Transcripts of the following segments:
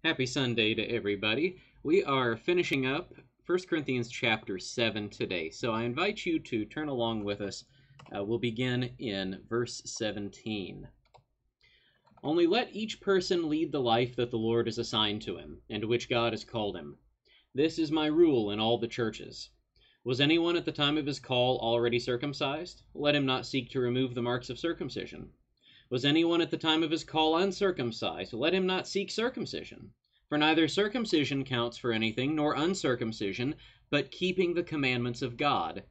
Happy Sunday to everybody. We are finishing up 1 Corinthians chapter 7 today, so I invite you to turn along with us. We'll begin in verse 17. Only let each person lead the life that the Lord has assigned to him, and to which God has called him. This is my rule in all the churches. Was anyone at the time of his call already circumcised? Let him not seek to remove the marks of circumcision. Was anyone at the time of his call uncircumcised? Let him not seek circumcision. For neither circumcision counts for anything, nor uncircumcision, but keeping the commandments of God.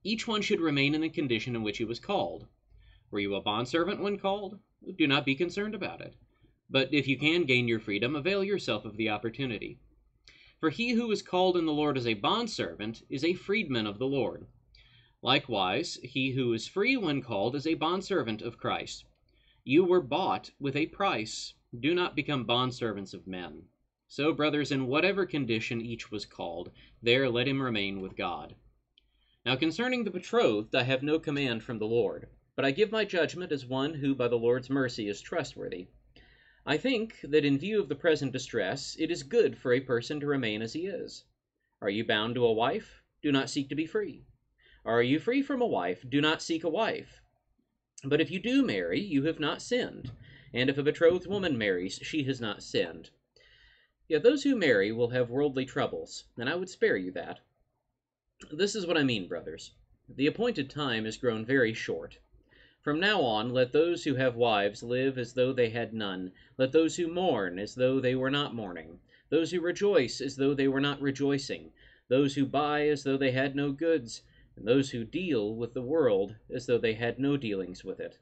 Each one should remain in the condition in which he was called. Were you a bondservant when called? Do not be concerned about it. But if you can gain your freedom, avail yourself of the opportunity. For he who is called in the Lord as a bondservant is a freedman of the Lord. Likewise, he who is free when called is a bondservant of Christ. You were bought with a price. Do not become bondservants of men. So, brothers, in whatever condition each was called, there let him remain with God. Now concerning the betrothed, I have no command from the Lord, but I give my judgment as one who by the Lord's mercy is trustworthy. I think that in view of the present distress, it is good for a person to remain as he is. Are you bound to a wife? Do not seek to be free. Are you free from a wife? Do not seek a wife. But if you do marry, you have not sinned. And if a betrothed woman marries, she has not sinned. Yet those who marry will have worldly troubles, and I would spare you that. This is what I mean, brothers. The appointed time is grown very short. From now on, let those who have wives live as though they had none. Let those who mourn as though they were not mourning. Those who rejoice as though they were not rejoicing. Those who buy as though they had no goods. And those who deal with the world as though they had no dealings with it.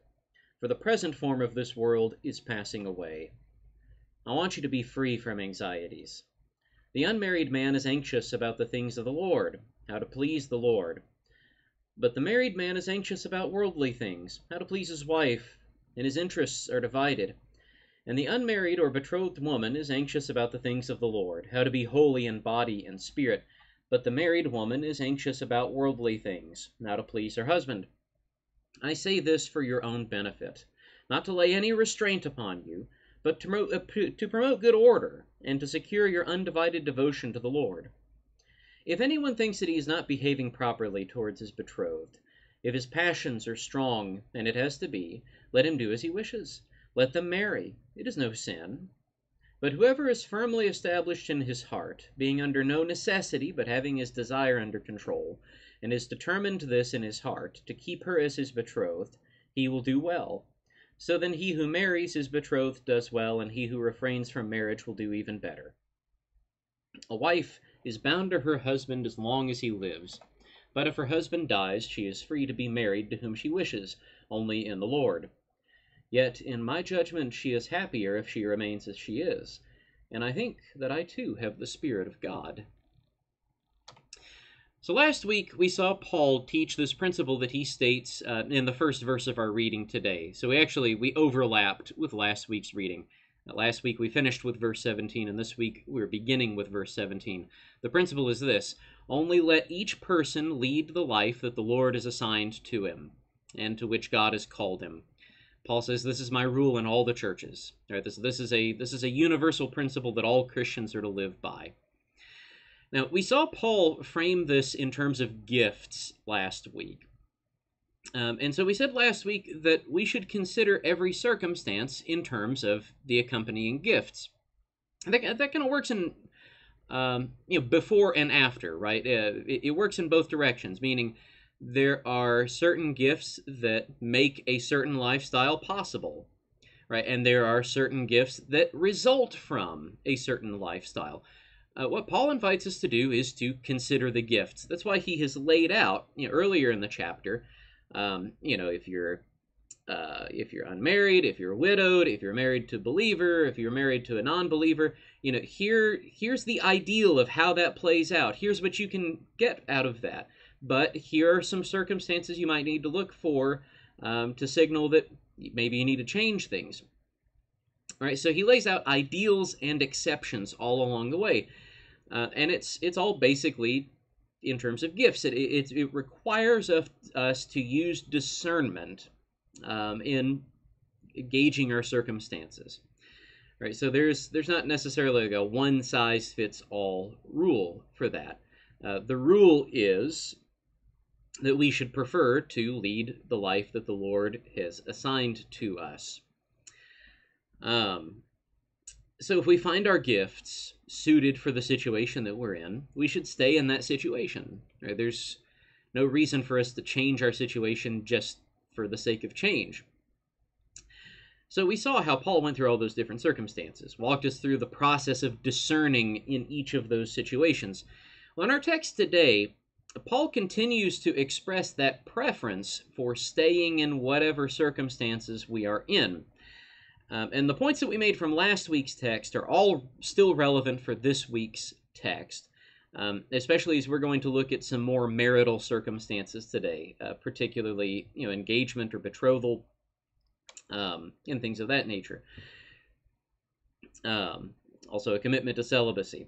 For the present form of this world is passing away. I want you to be free from anxieties. The unmarried man is anxious about the things of the Lord, how to please the Lord. But the married man is anxious about worldly things, how to please his wife, and his interests are divided. And the unmarried or betrothed woman is anxious about the things of the Lord, how to be holy in body and spirit. But the married woman is anxious about worldly things, how to please her husband. I say this for your own benefit, not to lay any restraint upon you, but to promote good order, and to secure your undivided devotion to the Lord. If anyone thinks that he is not behaving properly towards his betrothed, if his passions are strong, and it has to be, let him do as he wishes. Let them marry. It is no sin. But whoever is firmly established in his heart, being under no necessity, but having his desire under control, and is determined this in his heart, to keep her as his betrothed, he will do well. So then he who marries his betrothed does well, and he who refrains from marriage will do even better. A wife is bound to her husband as long as he lives, but if her husband dies, she is free to be married to whom she wishes, only in the Lord. Yet, in my judgment, she is happier if she remains as she is, and I think that I too have the Spirit of God. So last week, we saw Paul teach this principle that he states in the first verse of our reading today. So we overlapped with last week's reading. Last week, we finished with verse 17, and this week, we're beginning with verse 17. The principle is this: only let each person lead the life that the Lord has assigned to him, and to which God has called him. Paul says, this is my rule in all the churches. Right, this is a universal principle that all Christians are to live by. Now, we saw Paul frame this in terms of gifts last week. And so we said last week that we should consider every circumstance in terms of the accompanying gifts. And that kind of works in before and after, right? It works in both directions, meaning there are certain gifts that make a certain lifestyle possible, right? And there are certain gifts that result from a certain lifestyle. What Paul invites us to do is to consider the gifts. That's why he has laid out earlier in the chapter, if you're unmarried, if you're widowed, if you're married to a believer, if you're married to a non-believer, here's the ideal of how that plays out. Here's what you can get out of that. But here are some circumstances you might need to look for to signal that maybe you need to change things. All right, so he lays out ideals and exceptions all along the way. And it's all basically in terms of gifts. It requires us to use discernment in gauging our circumstances. right? So there's not necessarily like a one-size-fits-all rule for that. The rule is that we should prefer to lead the life that the Lord has assigned to us. So if we find our gifts suited for the situation that we're in, we should stay in that situation. Right? There's no reason for us to change our situation just for the sake of change. So we saw how Paul went through all those different circumstances, walked us through the process of discerning in each of those situations. Well, in our text today, Paul continues to express that preference for staying in whatever circumstances we are in. And the points that we made from last week's text are all still relevant for this week's text, especially as we're going to look at some more marital circumstances today, particularly engagement or betrothal, and things of that nature. Also a commitment to celibacy.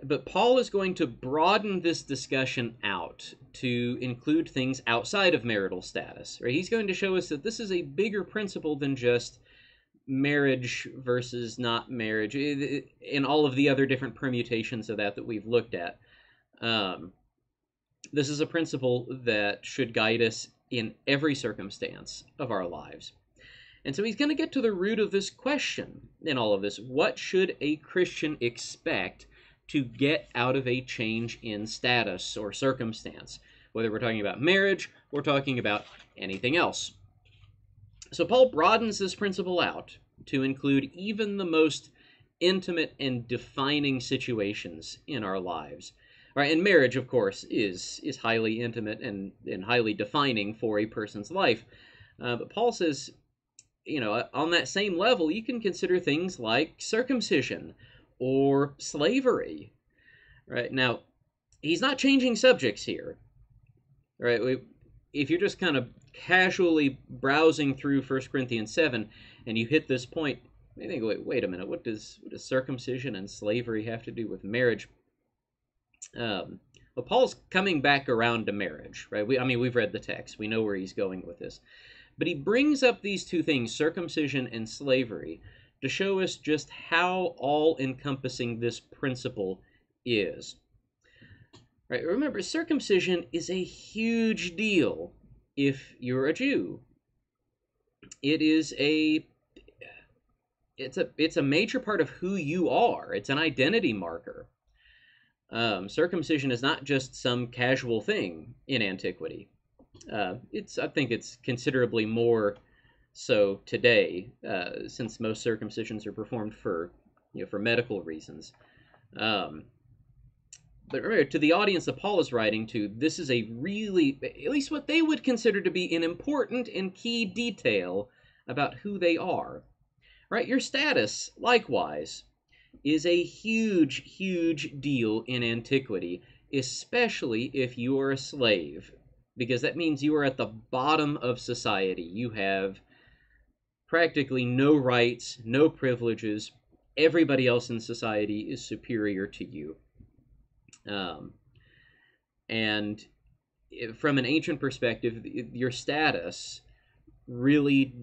But Paul is going to broaden this discussion out to include things outside of marital status. Right? He's going to show us that this is a bigger principle than just marriage versus not marriage, and all of the other different permutations of that we've looked at. This is a principle that should guide us in every circumstance of our lives. And so he's going to get to the root of this question in all of this. What should a Christian expect to get out of a change in status or circumstance? Whether we're talking about marriage or talking about anything else. So Paul broadens this principle out to include even the most intimate and defining situations in our lives. All right, and marriage, of course, is highly intimate and highly defining for a person's life. But Paul says, on that same level, you can consider things like circumcision or slavery. Right? Now, he's not changing subjects here. Right? If you're just kind of casually browsing through 1 Corinthians 7 and you hit this point, you think, wait a minute, what does circumcision and slavery have to do with marriage? Well, Paul's coming back around to marriage, right? We've read the text. We know where he's going with this. But he brings up these two things, circumcision and slavery, to show us just how all-encompassing this principle is. Right? Remember, circumcision is a huge deal if you're a Jew. It's a major part of who you are. It's an identity marker. Circumcision is not just some casual thing in antiquity. I think it's considerably more so today, since most circumcisions are performed for medical reasons. But remember, to the audience that Paul is writing to, this is a really, at least what they would consider to be an important and key detail about who they are. Right? Your status, likewise, is a huge, huge deal in antiquity, especially if you are a slave, because that means you are at the bottom of society. You have practically no rights, no privileges. Everybody else in society is superior to you. And from an ancient perspective, your status really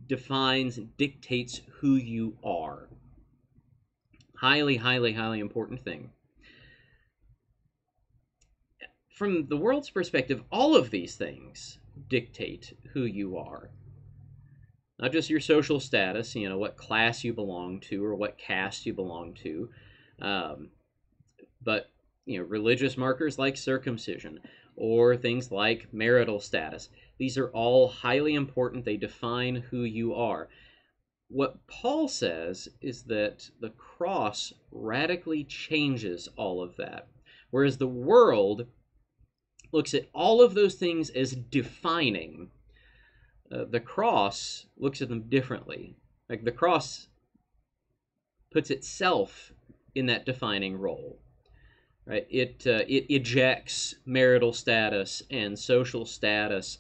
defines, dictates who you are. Highly, highly, highly important thing. From the world's perspective, all of these things dictate who you are. Not just your social status, what class you belong to or what caste you belong to, but religious markers like circumcision or things like marital status. These are all highly important. They define who you are. What Paul says is that the cross radically changes all of that, whereas the world looks at all of those things as defining. The cross looks at them differently. Like the cross puts itself in that defining role. Right? It ejects marital status and social status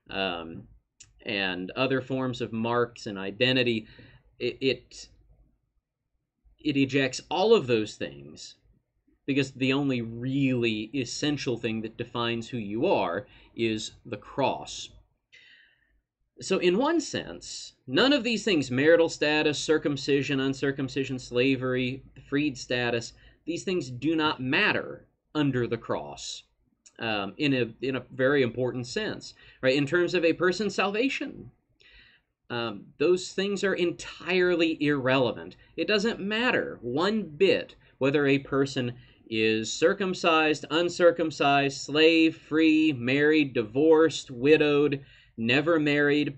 and other forms of marks and identity. It ejects all of those things because the only really essential thing that defines who you are is the cross. So in one sense, none of these things, marital status, circumcision, uncircumcision, slavery, freed status, these things do not matter under the cross, in a very important sense, right? In terms of a person's salvation, those things are entirely irrelevant. It doesn't matter one bit whether a person is circumcised, uncircumcised, slave, free, married, divorced, widowed, never married.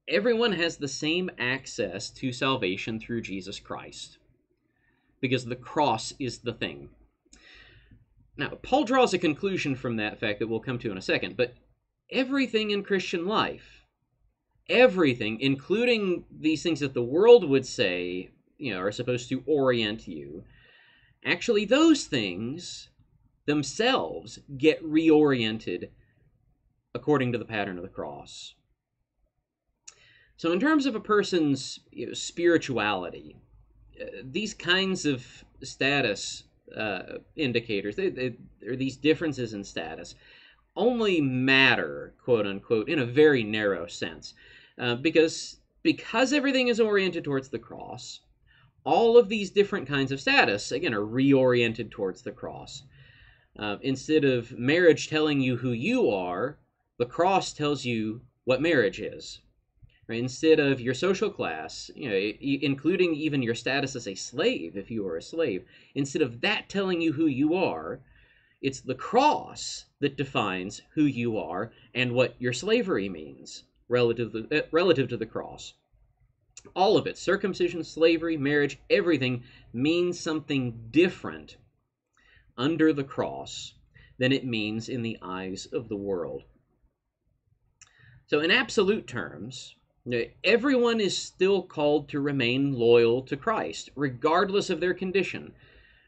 Everyone has the same access to salvation through Jesus Christ, because the cross is the thing. Now, Paul draws a conclusion from that fact that we'll come to in a second, but everything in Christian life, everything, including these things that the world would say, are supposed to orient you, actually those things themselves get reoriented according to the pattern of the cross. So in terms of a person's spirituality, these kinds of status indicators, or these differences in status, only matter, quote unquote, in a very narrow sense, because everything is oriented towards the cross. All of these different kinds of status, again, are reoriented towards the cross. Instead of marriage telling you who you are, the cross tells you what marriage is. Right? Instead of your social class, including even your status as a slave, if you are a slave, instead of that telling you who you are, it's the cross that defines who you are and what your slavery means relative to the cross. All of it, circumcision, slavery, marriage, everything means something different under the cross than it means in the eyes of the world. So in absolute terms, everyone is still called to remain loyal to Christ, regardless of their condition.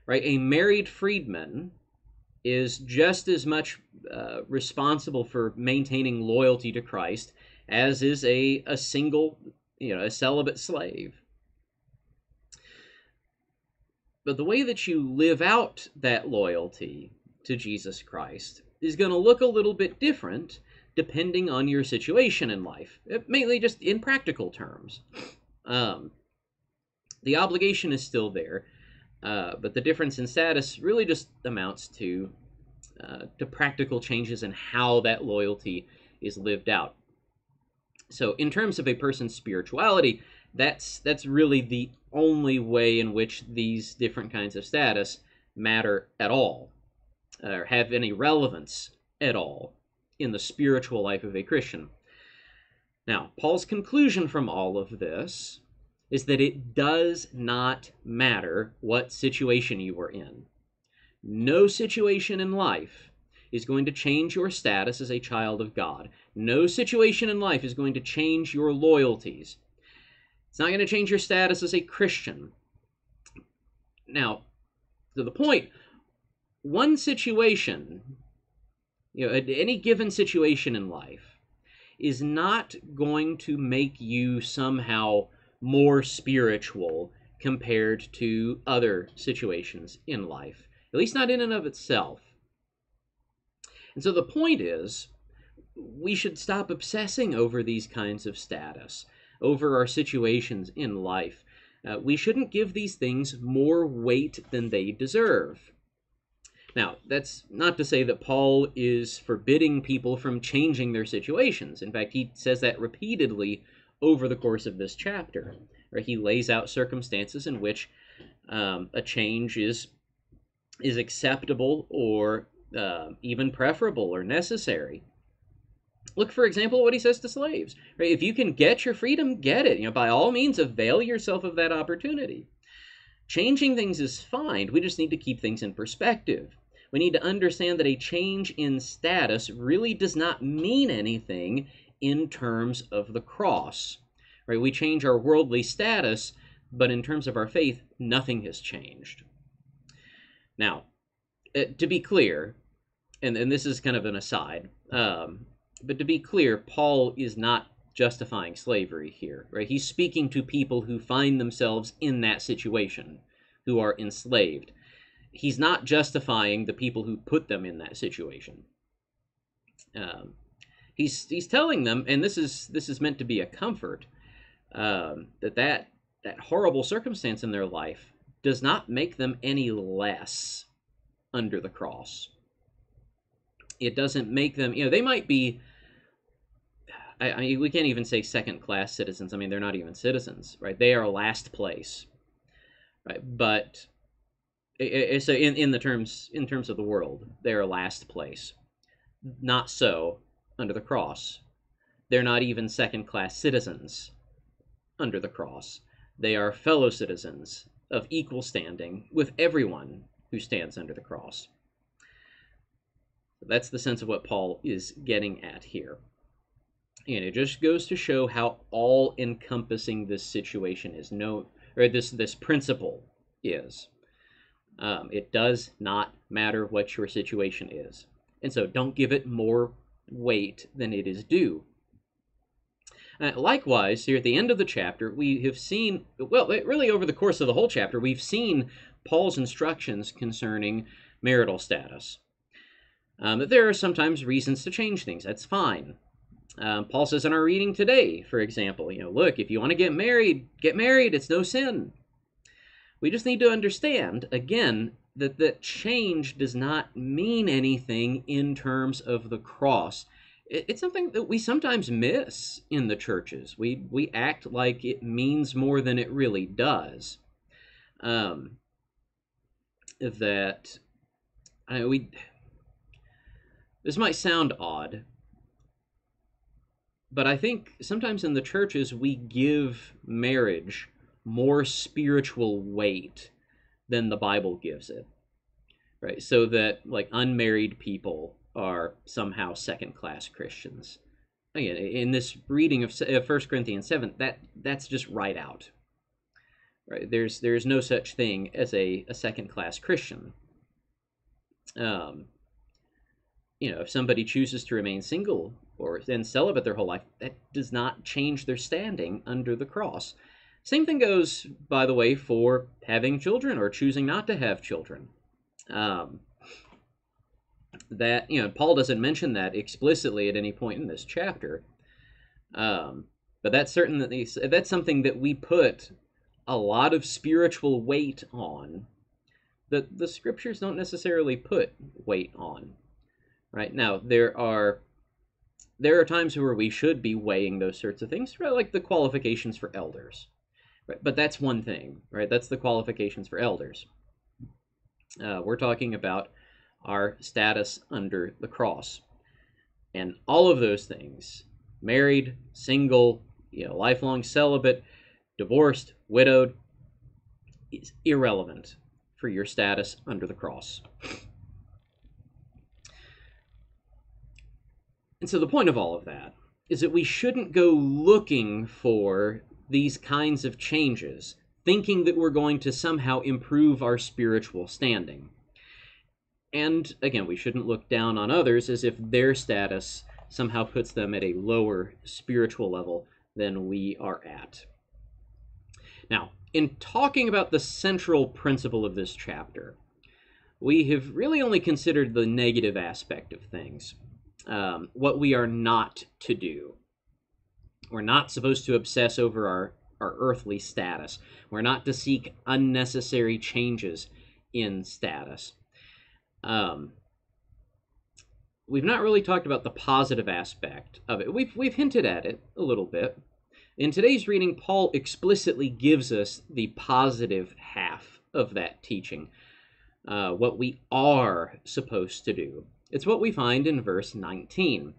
Right? A married freedman is just as much responsible for maintaining loyalty to Christ as is a single, a celibate slave. But the way that you live out that loyalty to Jesus Christ is going to look a little bit different depending on your situation in life, mainly just in practical terms. The obligation is still there, but the difference in status really just amounts to practical changes in how that loyalty is lived out. So in terms of a person's spirituality, that's really the only way in which these different kinds of status matter at all, or have any relevance at all in the spiritual life of a Christian. Now, Paul's conclusion from all of this is that it does not matter what situation you are in. No situation in life is going to change your status as a child of God. No situation in life is going to change your loyalties. It's not going to change your status as a Christian. Now, to the point, one situation, any given situation in life, is not going to make you somehow more spiritual compared to other situations in life, at least not in and of itself. And so the point is, we should stop obsessing over these kinds of status, over our situations in life. We shouldn't give these things more weight than they deserve. Now, that's not to say that Paul is forbidding people from changing their situations. In fact, he says that repeatedly over the course of this chapter, where he lays out circumstances in which a change is acceptable or even preferable or necessary. Look, for example, what he says to slaves. Right? If you can get your freedom, get it. By all means, avail yourself of that opportunity. Changing things is fine. We just need to keep things in perspective. We need to understand that a change in status really does not mean anything in terms of the cross. Right? We change our worldly status, but in terms of our faith, nothing has changed. Now, to be clear, and this is kind of an aside, but to be clear, Paul is not justifying slavery here, right? He's speaking to people who find themselves in that situation, who are enslaved. He's not justifying the people who put them in that situation. he's telling them, and this is meant to be a comfort, that horrible circumstance in their life does not make them any less under the cross. It doesn't make them, they might be, I mean, we can't even say second-class citizens. I mean, they're not even citizens, right? They are last place, right? But so in terms of the world, they are last place. Not so under the cross. They're not even second-class citizens under the cross. They are fellow citizens of equal standing with everyone who stands under the cross. That's the sense of what Paul is getting at here. And it just goes to show how all-encompassing this situation is. This principle is. It does not matter what your situation is. And so don't give it more weight than it is due. Likewise, here at the end of the chapter, we have seen, well, really over the course of the whole chapter, we've seen Paul's instructions concerning marital status. That there are sometimes reasons to change things. That's fine. Paul says in our reading today, for example, look, if you want to get married, it's no sin. We just need to understand, again, that change does not mean anything in terms of the cross. It's something that we sometimes miss in the churches. We act like it means more than it really does. This might sound odd, but I think sometimes in the churches we give marriage more spiritual weight than the Bible gives it, right? So that like unmarried people are somehow second-class Christians. Again, in this reading of 1 Corinthians 7, that's just right out. Right? There's no such thing as a second-class Christian. If somebody chooses to remain single or then celibate their whole life, that does not change their standing under the cross. Same thing goes, by the way, for having children or choosing not to have children. Paul doesn't mention that explicitly at any point in this chapter, but that's something that we put a lot of spiritual weight on that the scriptures don't necessarily put weight on. Right now, there are times where we should be weighing those sorts of things, right? Like the qualifications for elders. Right? But that's one thing, right? That's the qualifications for elders. We're talking about our status under the cross. And all of those things, married, single, lifelong celibate, divorced, widowed, is irrelevant for your status under the cross. And so the point of all of that is that we shouldn't go looking for these kinds of changes, thinking that we're going to somehow improve our spiritual standing. And again, we shouldn't look down on others as if their status somehow puts them at a lower spiritual level than we are at. Now, in talking about the central principle of this chapter, we have really only considered the negative aspect of things. What we are not to do. We're not supposed to obsess over our earthly status. We're not to seek unnecessary changes in status. We've not really talked about the positive aspect of it. We've hinted at it a little bit. In today's reading, Paul explicitly gives us the positive half of that teaching, what we are supposed to do. It's what we find in verse 19.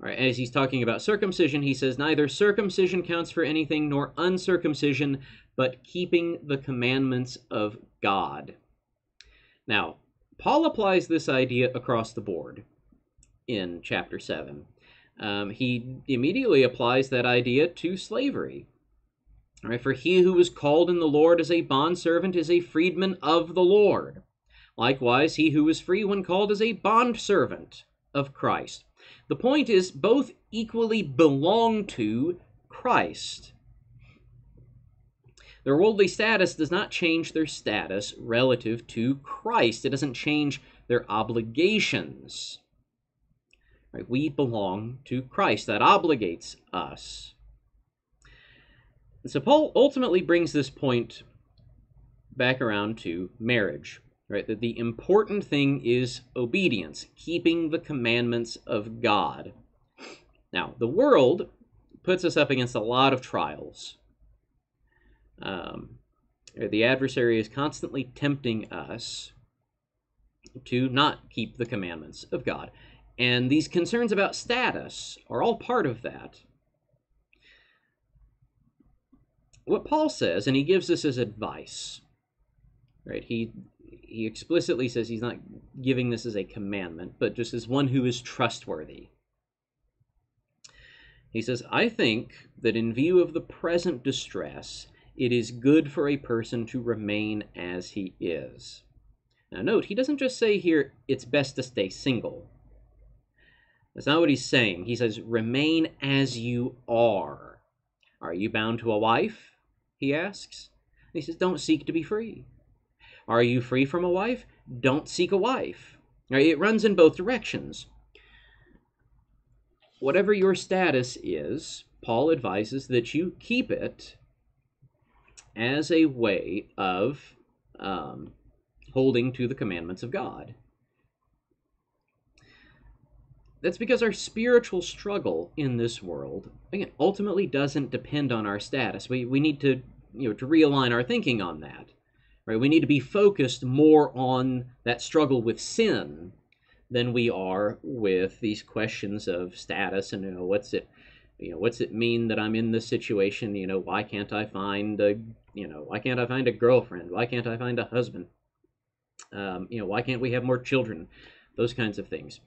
All right, as he's talking about circumcision, he says, neither circumcision counts for anything nor uncircumcision, but keeping the commandments of God. Now, Paul applies this idea across the board in chapter 7. He immediately applies that idea to slavery. All right, for he who is called in the Lord as a bondservant is a freedman of the Lord. Likewise, he who is free when called is a bondservant of Christ. The point is, both equally belong to Christ. Their worldly status does not change their status relative to Christ. It doesn't change their obligations. Right? We belong to Christ. That obligates us. So Paul ultimately brings this point back around to marriage, right? That the important thing is obedience, keeping the commandments of God. Now, the world puts us up against a lot of trials. The adversary is constantly tempting us to not keep the commandments of God. And these concerns about status are all part of that. What Paul says, and he gives this as advice, right? He explicitly says he's not giving this as a commandment, but just as one who is trustworthy. He says, I think that in view of the present distress, it is good for a person to remain as he is. Now note, he doesn't just say here, it's best to stay single. That's not what he's saying. He says, remain as you are. Are you bound to a wife? He asks. And he says, don't seek to be free. Are you free from a wife? Don't seek a wife. Right? It runs in both directions. Whatever your status is, Paul advises that you keep it as a way of holding to the commandments of God. That's because our spiritual struggle in this world, again, ultimately doesn't depend on our status. We need to, to realign our thinking on that. Right? We need to be focused more on that struggle with sin than we are with these questions of status and what's it mean that I'm in this situation? Why can't I find a girlfriend? Why can't I find a husband? Why can't we have more children? Those kinds of things.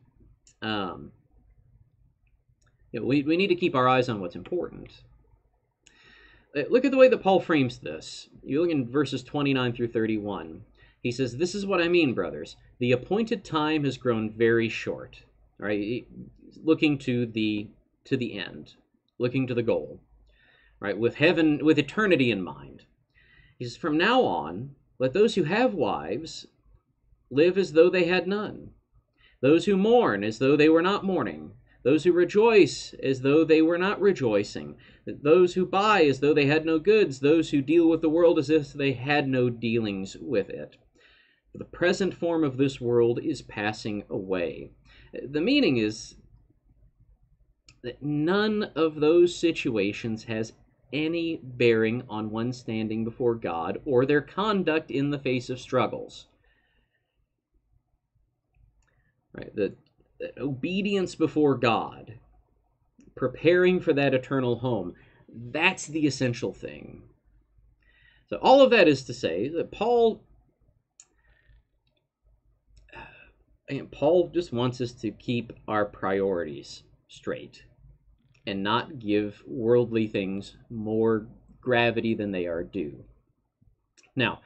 We need to keep our eyes on what's important. Look at the way that Paul frames this. You look in verses 29 through 31. He says, this is what I mean, brothers. The appointed time has grown very short. All right, looking to the end, looking to the goal. All right, with heaven, with eternity in mind. He says, from now on, let those who have wives live as though they had none. Those who mourn as though they were not mourning. Those who rejoice as though they were not rejoicing. Those who buy as though they had no goods. Those who deal with the world as if they had no dealings with it. For the present form of this world is passing away. The meaning is that none of those situations has any bearing on one standing before God or their conduct in the face of struggles. Right? The obedience before God, preparing for that eternal home, that's the essential thing. So all of that is to say that Paul just wants us to keep our priorities straight and not give worldly things more gravity than they are due. Now,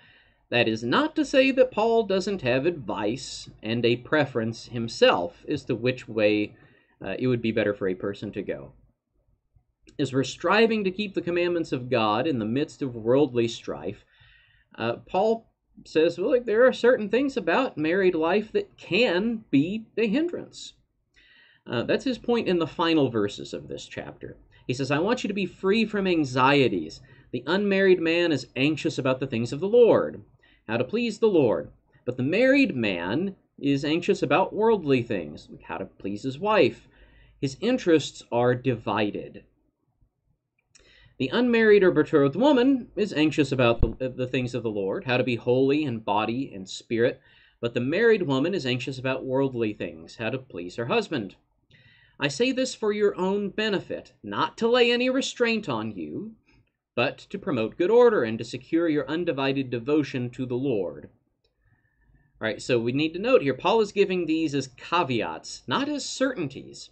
that is not to say that Paul doesn't have advice and a preference himself as to which way it would be better for a person to go. As we're striving to keep the commandments of God in the midst of worldly strife, Paul says, well, there are certain things about married life that can be a hindrance. That's his point in the final verses of this chapter. He says, I want you to be free from anxieties. The unmarried man is anxious about the things of the Lord, how to please the Lord. But the married man is anxious about worldly things, like how to please his wife. His interests are divided. The unmarried or betrothed woman is anxious about the things of the Lord, how to be holy in body and spirit. But the married woman is anxious about worldly things, how to please her husband. I say this for your own benefit, not to lay any restraint on you, but to promote good order and to secure your undivided devotion to the Lord. All right, so we need to note here, Paul is giving these as caveats, not as certainties,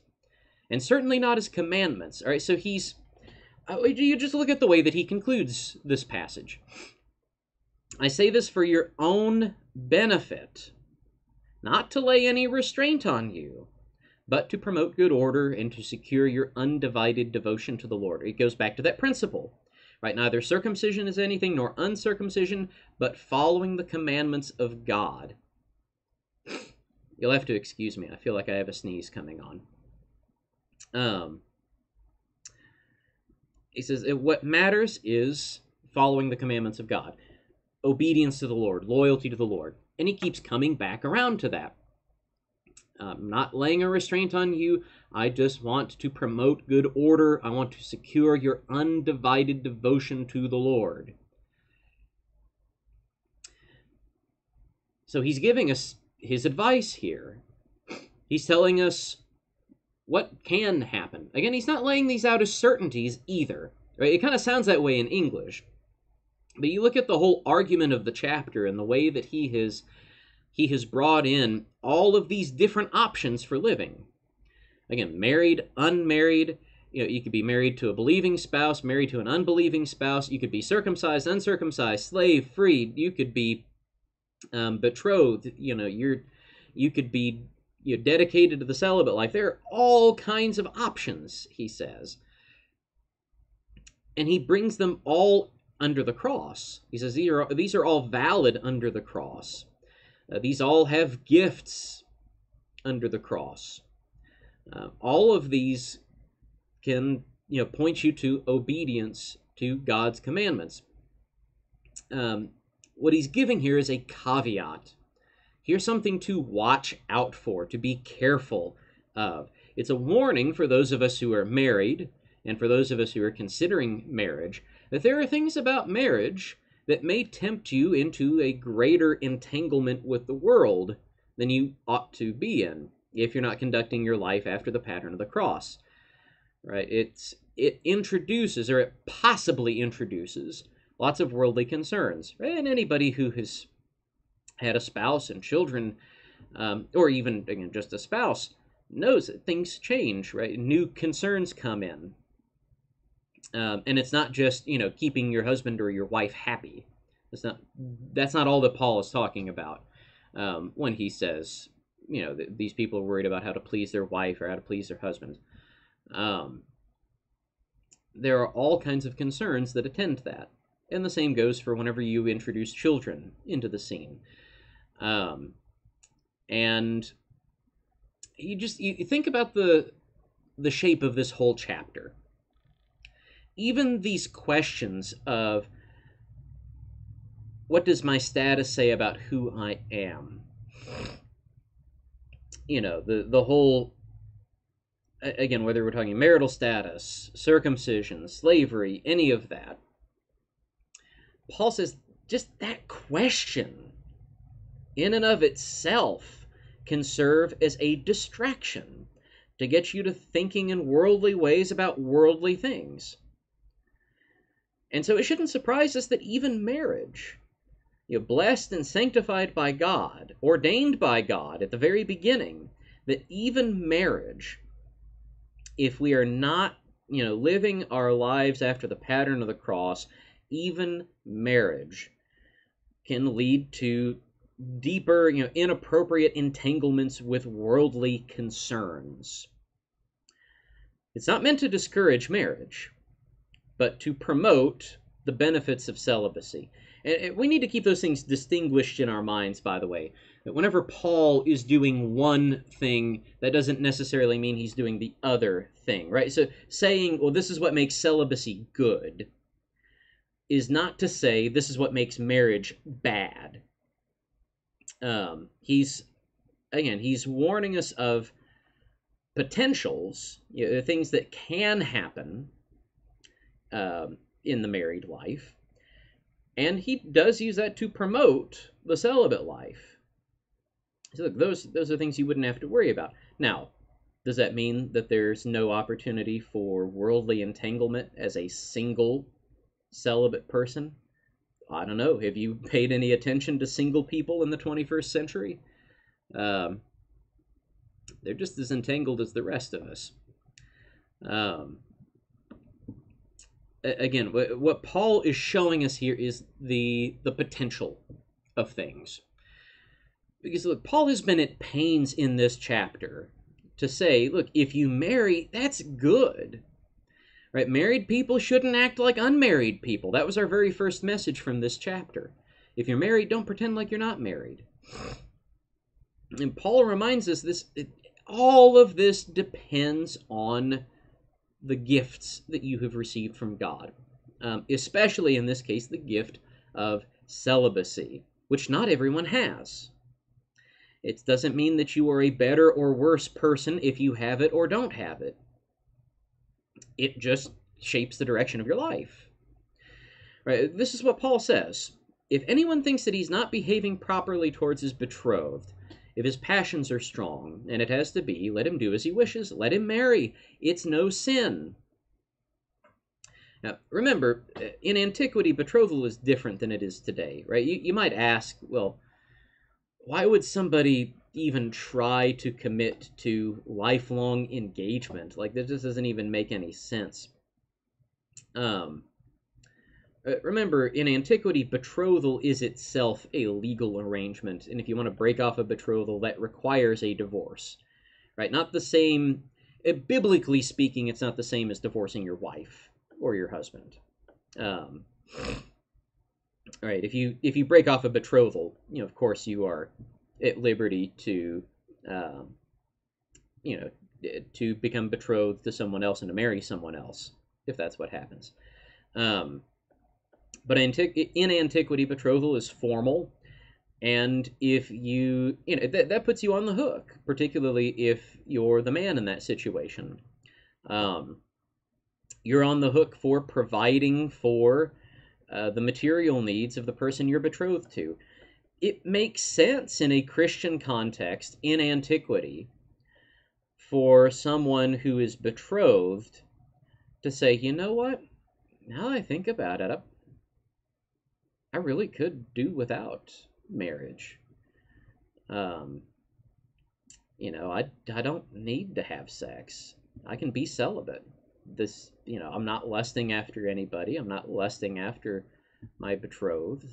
and certainly not as commandments. All right, so you just look at the way that he concludes this passage. I say this for your own benefit, not to lay any restraint on you, but to promote good order and to secure your undivided devotion to the Lord. It goes back to that principle. Right, neither circumcision is anything nor uncircumcision, but following the commandments of God. You'll have to excuse me. I feel like I have a sneeze coming on. Um, he says, what matters is following the commandments of God, obedience to the Lord, loyalty to the Lord. And he keeps coming back around to that. Not laying a restraint on you. I just want to promote good order. I want to secure your undivided devotion to the Lord. So he's giving us his advice here. He's telling us what can happen. Again, he's not laying these out as certainties either. Right? It kind of sounds that way in English. But you look at the whole argument of the chapter and the way that he has brought in all of these different options for living. Again, married, unmarried. You could be married to a believing spouse, married to an unbelieving spouse. You could be circumcised, uncircumcised, slave, free. You could be betrothed. You could be dedicated to the celibate life. There are all kinds of options, he says. And he brings them all under the cross. He says these are all valid under the cross. These all have gifts under the cross. All of these can point you to obedience to God's commandments. What he's giving here is a caveat. Here's something to watch out for, to be careful of. It's a warning for those of us who are married and for those of us who are considering marriage, that there are things about marriage that may tempt you into a greater entanglement with the world than you ought to be in if you're not conducting your life after the pattern of the cross. Right? It introduces, or it possibly introduces, lots of worldly concerns. Right? And anybody who has had a spouse and children, or even again, just a spouse, knows that things change. Right? New concerns come in. And it's not just, keeping your husband or your wife happy. That's not all that Paul is talking about when he says, that these people are worried about how to please their wife or how to please their husband. There are all kinds of concerns that attend that. And the same goes for whenever you introduce children into the scene. And you think about the shape of this whole chapter. Even these questions of, what does my status say about who I am? The whole, again, whether we're talking marital status, circumcision, slavery, any of that, Paul says just that question in and of itself can serve as a distraction to get you to thinking in worldly ways about worldly things. And so it shouldn't surprise us that even marriage, blessed and sanctified by God, ordained by God at the very beginning, that even marriage, if we are not, living our lives after the pattern of the cross, even marriage can lead to deeper, inappropriate entanglements with worldly concerns. It's not meant to discourage marriage, but to promote the benefits of celibacy. And we need to keep those things distinguished in our minds, by the way. That whenever Paul is doing one thing, that doesn't necessarily mean he's doing the other thing, right? So saying, well, this is what makes celibacy good, is not to say this is what makes marriage bad. He's warning us of potentials, things that can happen in the married life, and he does use that to promote the celibate life. So look, those are things you wouldn't have to worry about. Now, does that mean that there's no opportunity for worldly entanglement as a single celibate person? I don't know. Have you paid any attention to single people in the 21st century? They're just as entangled as the rest of us. Again, what Paul is showing us here is the potential of things. Because look, Paul has been at pains in this chapter to say, look, if you marry, that's good. Right? Married people shouldn't act like unmarried people. That was our very first message from this chapter. If you're married, don't pretend like you're not married. And Paul reminds us this all of this depends on the gifts that you have received from God, especially in this case, the gift of celibacy, which not everyone has. It doesn't mean that you are a better or worse person if you have it or don't have it. It just shapes the direction of your life. Right? This is what Paul says. If anyone thinks that he's not behaving properly towards his betrothed, if his passions are strong, and it has to be, let him do as he wishes. Let him marry. It's no sin. Now, remember, in antiquity, betrothal is different than it is today, right? You might ask, well, why would somebody even try to commit to lifelong engagement? Like, this just doesn't even make any sense. Remember, in antiquity, betrothal is itself a legal arrangement, and if you want to break off a betrothal, that requires a divorce, right? Not the same, biblically speaking, it's not the same as divorcing your wife or your husband. All right, if you break off a betrothal, of course you are at liberty to, to become betrothed to someone else and to marry someone else, if that's what happens. But in antiquity, betrothal is formal, and if that puts you on the hook, particularly if you're the man in that situation. You're on the hook for providing for the material needs of the person you're betrothed to. It makes sense in a Christian context in antiquity for someone who is betrothed to say, you know what, now I think about it, I really could do without marriage. I don't need to have sex. I can be celibate. I'm not lusting after anybody. I'm not lusting after my betrothed.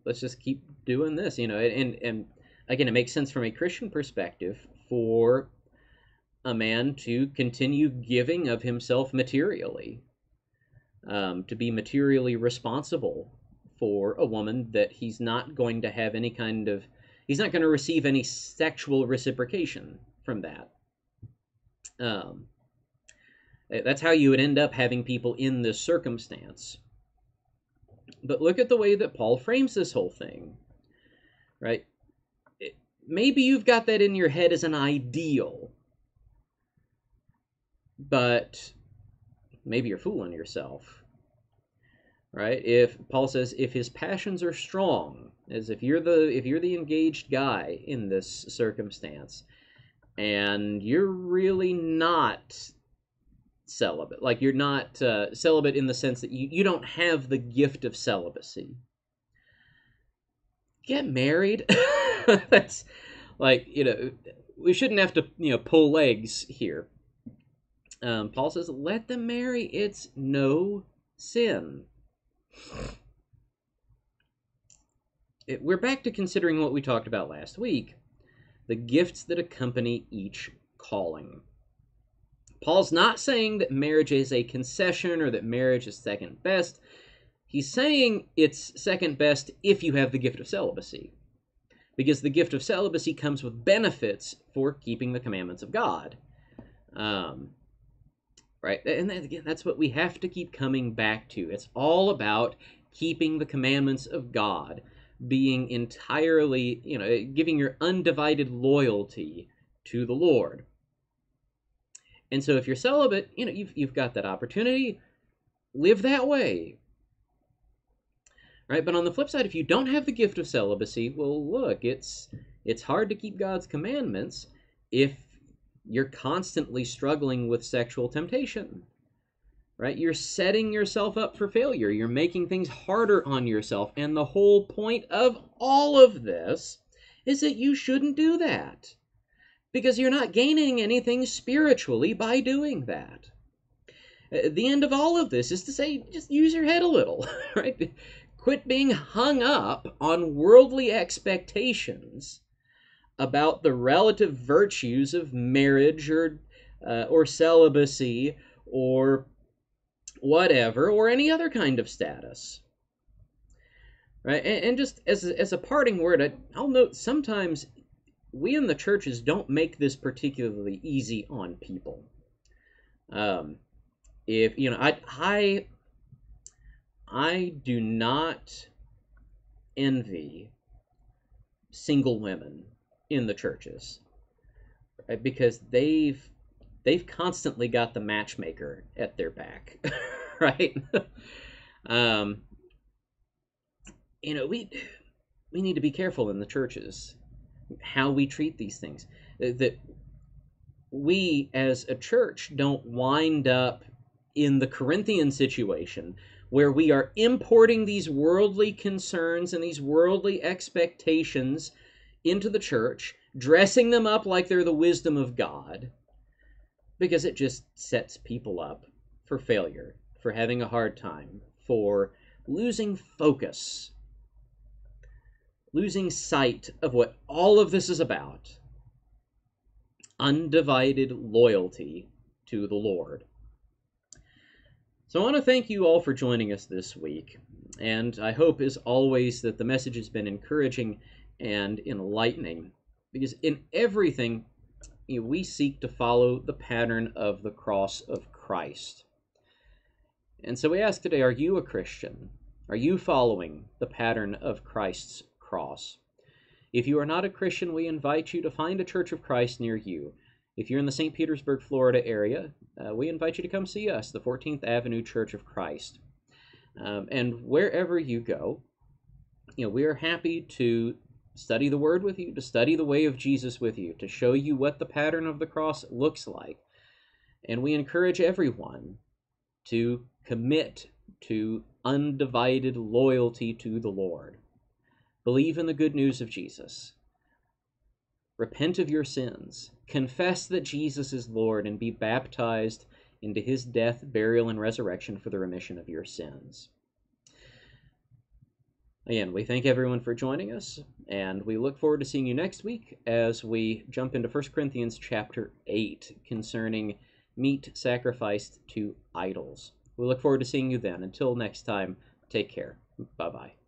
Let's just keep doing this, and again, it makes sense from a Christian perspective for a man to continue giving of himself materially. To be materially responsible for a woman that he's not going to have he's not going to receive any sexual reciprocation from that. That's how you would end up having people in this circumstance. But look at the way that Paul frames this whole thing, right? Maybe you've got that in your head as an ideal, but maybe you're fooling yourself, right? If Paul says if his passions are strong, as if you're the engaged guy in this circumstance, and you're really not celibate, like you're not celibate in the sense that you don't have the gift of celibacy, get married. That's like, we shouldn't have to pull legs here. Paul says, let them marry. It's no sin. We're back to considering what we talked about last week, the gifts that accompany each calling. Paul's not saying that marriage is a concession or that marriage is second best. He's saying it's second best if you have the gift of celibacy, because the gift of celibacy comes with benefits for keeping the commandments of God. Right? And again, that's what we have to keep coming back to. It's all about keeping the commandments of God, being entirely, giving your undivided loyalty to the Lord. And so if you're celibate, you've got that opportunity. Live that way. Right? But on the flip side, if you don't have the gift of celibacy, well, look, it's hard to keep God's commandments if you're constantly struggling with sexual temptation, right? You're setting yourself up for failure. You're making things harder on yourself. And the whole point of all of this is that you shouldn't do that, because you're not gaining anything spiritually by doing that. The end of all of this is to say, just use your head a little, right? Quit being hung up on worldly expectations about the relative virtues of marriage or celibacy or whatever, or any other kind of status, right? And just as a parting word, I'll note sometimes we in the churches don't make this particularly easy on people. If you know, I do not envy single women in the churches, right? Because they've constantly got the matchmaker at their back, right? um, we need to be careful in the churches how we treat these things. That we as a church don't wind up in the Corinthian situation where we are importing these worldly concerns and these worldly expectations into the church, dressing them up like they're the wisdom of God, because it just sets people up for failure, for having a hard time, for losing focus, losing sight of what all of this is about: undivided loyalty to the Lord. So I want to thank you all for joining us this week, and I hope, as always, that the message has been encouraging and enlightening, because in everything, we seek to follow the pattern of the cross of Christ. And so we ask today, are you a Christian? Are you following the pattern of Christ's cross? If you are not a Christian, we invite you to find a Church of Christ near you. If you're in the St. Petersburg, Florida area, we invite you to come see us, the 14th Avenue Church of Christ. And wherever you go, we are happy to study the Word with you, to study the way of Jesus with you, to show you what the pattern of the cross looks like. And we encourage everyone to commit to undivided loyalty to the Lord. Believe in the good news of Jesus. Repent of your sins. Confess that Jesus is Lord and be baptized into his death, burial, and resurrection for the remission of your sins. Again, we thank everyone for joining us, and we look forward to seeing you next week as we jump into 1 Corinthians chapter 8 concerning meat sacrificed to idols. We look forward to seeing you then. Until next time, take care. Bye-bye.